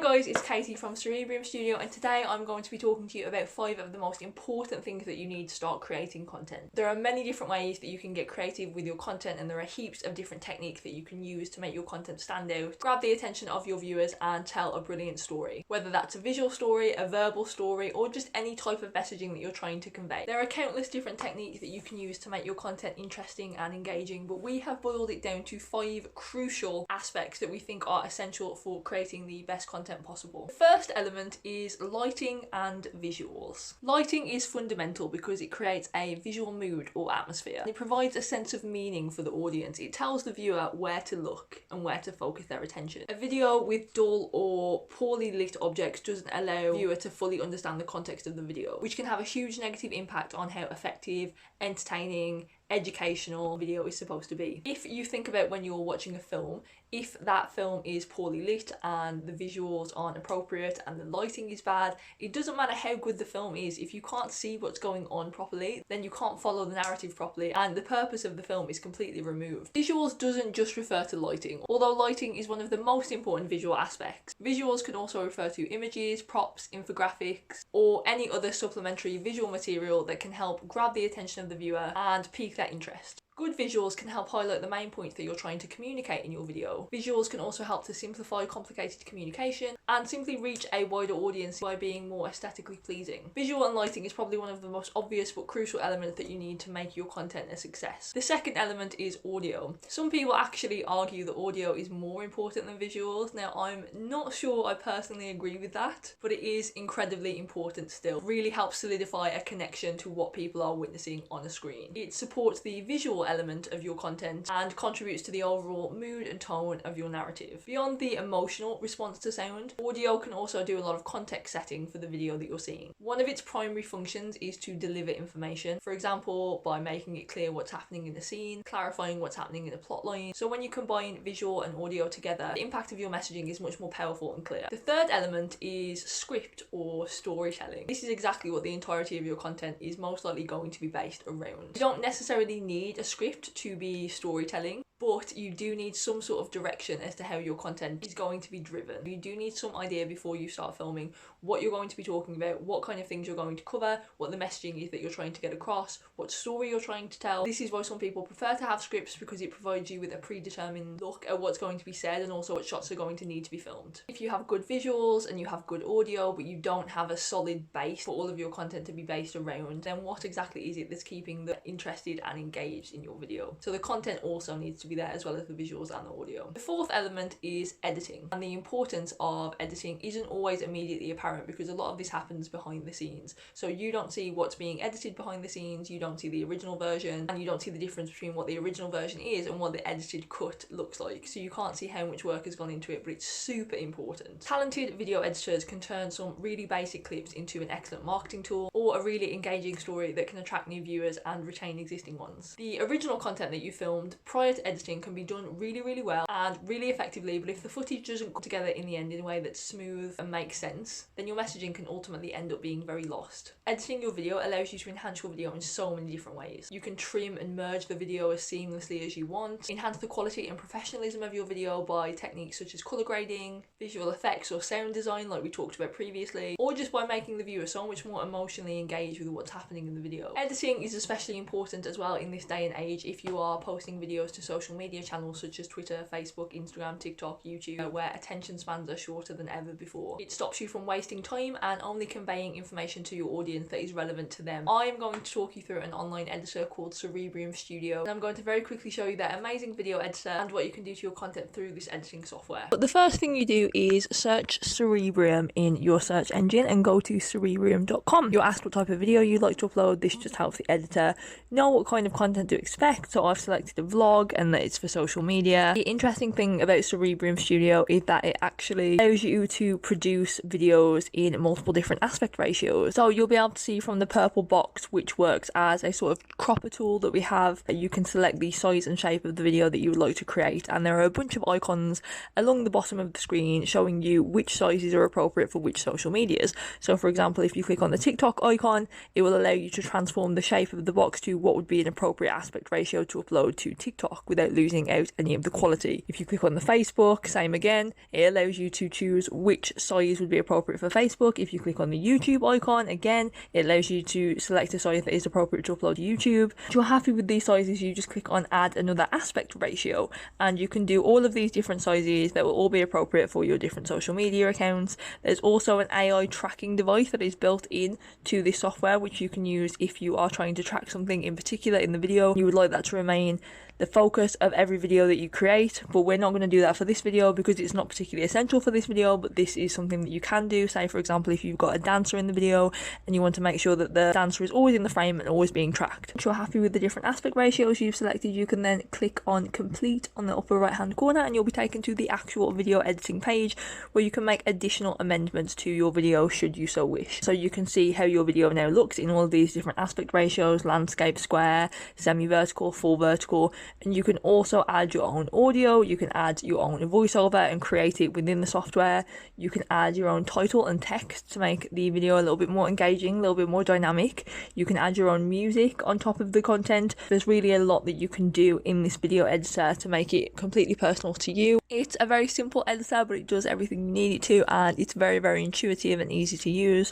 guys, it's Katie from Cerebrium Studio, and today I'm going to be talking to you about 5 of the most important things that you need to start creating content. There are many different ways that you can get creative with your content, and there are heaps of different techniques that you can use to make your content stand out, grab the attention of your viewers and tell a brilliant story. Whether that's a visual story, a verbal story, or just any type of messaging that you're trying to convey. There are countless different techniques that you can use to make your content interesting and engaging, but we have boiled it down to 5 crucial aspects that we think are essential for creating the best content possible. The first element is lighting and visuals. Lighting is fundamental because it creates a visual mood or atmosphere. It provides a sense of meaning for the audience. It tells the viewer where to look and where to focus their attention. A video with dull or poorly lit objects doesn't allow the viewer to fully understand the context of the video, which can have a huge negative impact on how effective, entertaining, educational video is supposed to be. If you think about when you're watching a film, if that film is poorly lit and the visuals aren't appropriate and the lighting is bad, it doesn't matter how good the film is. If you can't see what's going on properly, then you can't follow the narrative properly and the purpose of the film is completely removed. Visuals doesn't just refer to lighting, although lighting is one of the most important visual aspects. Visuals can also refer to images, props, infographics, or any other supplementary visual material that can help grab the attention of the viewer and pique their interest. Good visuals can help highlight the main points that you're trying to communicate in your video. Visuals can also help to simplify complicated communication and simply reach a wider audience by being more aesthetically pleasing. Visual and lighting is probably one of the most obvious but crucial elements that you need to make your content a success. The second element is audio. Some people actually argue that audio is more important than visuals. Now, I'm not sure I personally agree with that, but it is incredibly important still. It really helps solidify a connection to what people are witnessing on a screen. It supports the visual element of your content and contributes to the overall mood and tone of your narrative. Beyond the emotional response to sound, audio can also do a lot of context setting for the video that you're seeing. One of its primary functions is to deliver information, for example, by making it clear what's happening in the scene, clarifying what's happening in the plotline. So when you combine visual and audio together, the impact of your messaging is much more powerful and clear. The third element is script or storytelling. This is exactly what the entirety of your content is most likely going to be based around. You don't necessarily need a script to be storytelling, but you do need some sort of direction as to how your content is going to be driven. You do need some idea before you start filming what you're going to be talking about, what kind of things you're going to cover, what the messaging is that you're trying to get across, what story you're trying to tell. This is why some people prefer to have scripts, because it provides you with a predetermined look at what's going to be said and also what shots are going to need to be filmed. If you have good visuals and you have good audio, but you don't have a solid base for all of your content to be based around, then what exactly is it that's keeping them interested and engaged in your video? So the content also needs to be there as well as the visuals and the audio. The fourth element is editing, and the importance of editing isn't always immediately apparent because a lot of this happens behind the scenes. So you don't see what's being edited behind the scenes, you don't see the original version, and you don't see the difference between what the original version is and what the edited cut looks like. So you can't see how much work has gone into it, but it's super important. Talented video editors can turn some really basic clips into an excellent marketing tool or a really engaging story that can attract new viewers and retain existing ones. The original content that you filmed prior to editing can be done really well and really effectively, but if the footage doesn't come together in the end in a way that's smooth and makes sense, then your messaging can ultimately end up being very lost. Editing your video allows you to enhance your video in so many different ways. You can trim and merge the video as seamlessly as you want, enhance the quality and professionalism of your video by techniques such as colour grading, visual effects or sound design like we talked about previously, or just by making the viewer so much more emotionally engaged with what's happening in the video. Editing is especially important as well in this day and age if you are posting videos to social media channels such as Twitter, Facebook, Instagram, TikTok, YouTube, where attention spans are shorter than ever before. It stops you from wasting time and only conveying information to your audience that is relevant to them. I'm going to talk you through an online editor called Cerebrium Studio, and I'm going to very quickly show you that amazing video editor and what you can do to your content through this editing software. But the first thing you do is search Cerebrium in your search engine and go to cerebrium.com. You're asked what type of video you'd like to upload. This just helps the editor know what kind of content to expect. So I've selected a vlog and that it's for social media. The interesting thing about Cerebrium Studio is that it actually allows you to produce videos in multiple different aspect ratios. So you'll be able to see from the purple box, which works as a sort of cropper tool that we have, you can select the size and shape of the video that you would like to create, and there are a bunch of icons along the bottom of the screen showing you which sizes are appropriate for which social medias. So for example, if you click on the TikTok icon, it will allow you to transform the shape of the box to what would be an appropriate aspect ratio to upload to TikTok without without losing out any of the quality. If you click on the Facebook, same again, it allows you to choose which size would be appropriate for Facebook. If you click on the YouTube icon, again, it allows you to select a size that is appropriate to upload to YouTube. If you're happy with these sizes, you just click on add another aspect ratio, and you can do all of these different sizes that will all be appropriate for your different social media accounts. There's also an AI tracking device that is built in to this software, which you can use if you are trying to track something in particular in the video. You would like that to remain the focus of every video that you create, but we're not going to do that for this video because it's not particularly essential for this video, but this is something that you can do. Say, for example, if you've got a dancer in the video and you want to make sure that the dancer is always in the frame and always being tracked. Once you're happy with the different aspect ratios you've selected, you can then click on complete on the upper right hand corner, and you'll be taken to the actual video editing page where you can make additional amendments to your video should you so wish. So you can see how your video now looks in all of these different aspect ratios: landscape, square, semi-vertical, full vertical. And you can also add your own audio, you can add your own voiceover and create it within the software. You can add your own title and text to make the video a little bit more engaging, a little bit more dynamic. You can add your own music on top of the content. There's really a lot that you can do in this video editor to make it completely personal to you. It's a very simple editor, but it does everything you need it to, and it's very, very intuitive and easy to use.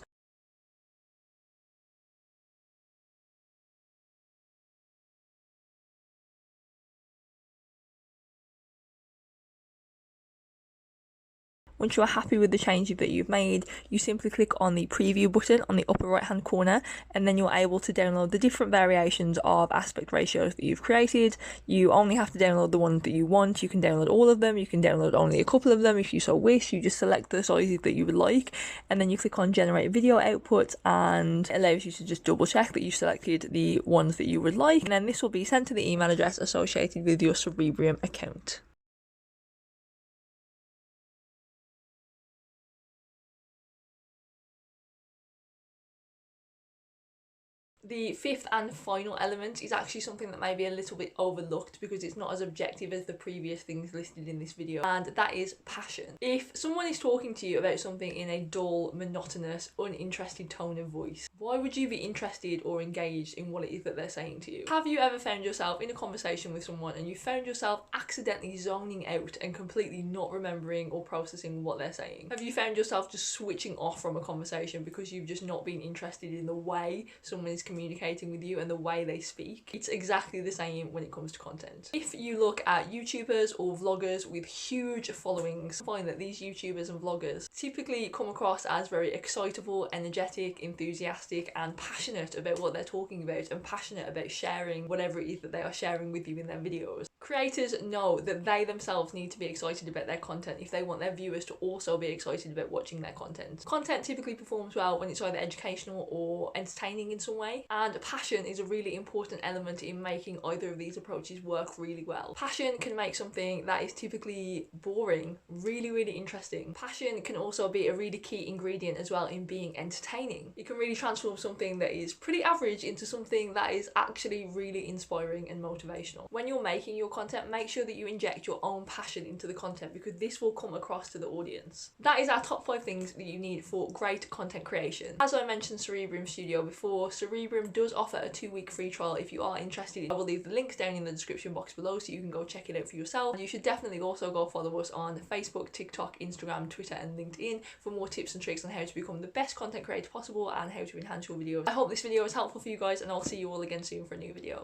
Once you're happy with the changes that you've made, you simply click on the preview button on the upper right hand corner, and then you're able to download the different variations of aspect ratios that you've created. You only have to download the ones that you want. You can download all of them, you can download only a couple of them if you so wish. You just select the sizes that you would like, and then you click on generate video output, and it allows you to just double check that you've selected the ones that you would like, and then this will be sent to the email address associated with your Cerebrium account. The fifth and final element is actually something that may be a little bit overlooked because it's not as objective as the previous things listed in this video, and that is passion. If someone is talking to you about something in a dull, monotonous, uninterested tone of voice, why would you be interested or engaged in what it is that they're saying to you? Have you ever found yourself in a conversation with someone and you found yourself accidentally zoning out and completely not remembering or processing what they're saying? Have you found yourself just switching off from a conversation because you've just not been interested in the way someone is communicating with you and the way they speak? It's exactly the same when it comes to content. If you look at YouTubers or vloggers with huge followings, find that these YouTubers and vloggers typically come across as very excitable, energetic, enthusiastic, and passionate about what they're talking about, and passionate about sharing whatever it is that they are sharing with you in their videos. Creators know that they themselves need to be excited about their content if they want their viewers to also be excited about watching their content. Content typically performs well when it's either educational or entertaining in some way, and passion is a really important element in making either of these approaches work really well. Passion can make something that is typically boring really, really interesting. Passion can also be a really key ingredient as well in being entertaining. It can really transform something that is pretty average into something that is actually really inspiring and motivational. When you're making your content, make sure that you inject your own passion into the content because this will come across to the audience. That is our top 5 things that you need for great content creation. As I mentioned Cerebrium Studio before, Cerebrium does offer a 2-week free trial if you are interested. I will leave the links down in the description box below so you can go check it out for yourself. And you should definitely also go follow us on Facebook, TikTok, Instagram, Twitter and LinkedIn for more tips and tricks on how to become the best content creator possible and how to enhance your videos. I hope this video was helpful for you guys, and I'll see you all again soon for a new video.